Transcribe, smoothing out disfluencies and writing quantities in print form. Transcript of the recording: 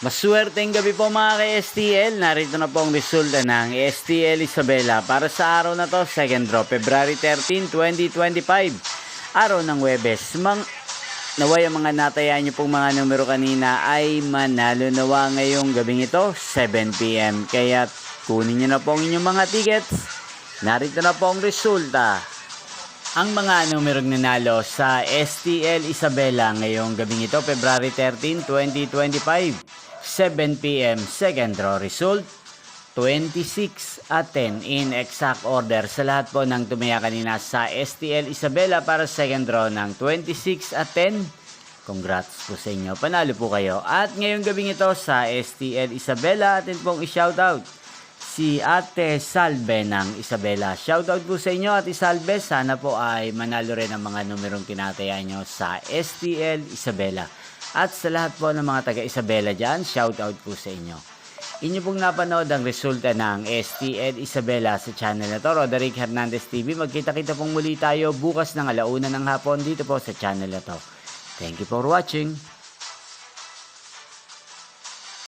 Maswerteng gabi po mga ka-STL. Narito na po ang resulta ng STL Isabela para sa araw na to, second draw, February 13, 2025. Araw ng Huwebes. Naway ang mga natayaan nyo pong mga numero kanina ay manalo nawa ngayong gabing ito, 7 PM. Kaya kunin nyo na po ang inyong mga tickets. Narito na po ang resulta. Ang mga numerong nanalo sa STL Isabela ngayong gabing ito, February 13, 2025. 7 PM, second draw result, 26 at 10 in exact order sa lahat po ng tumaya kanina sa STL Isabela para second draw ng 26 at 10. Congrats po sa inyo, panalo po kayo. At ngayong gabing ito sa STL Isabela, atin pong i-shoutout si Ate Salve ng Isabela. Shoutout po sa inyo Ate Salve, sana po ay manalo rin ang mga numerong tinataya nyo sa STL Isabela. At sa lahat po ng mga taga-Isabela dyan, shoutout po sa inyo. Inyo pong napanood ang resulta ng STL Isabela sa channel na to, Roderick Hernandez TV. Magkita-kita pong muli tayo bukas ng 1:00 ng hapon dito po sa channel na to. Thank you for watching.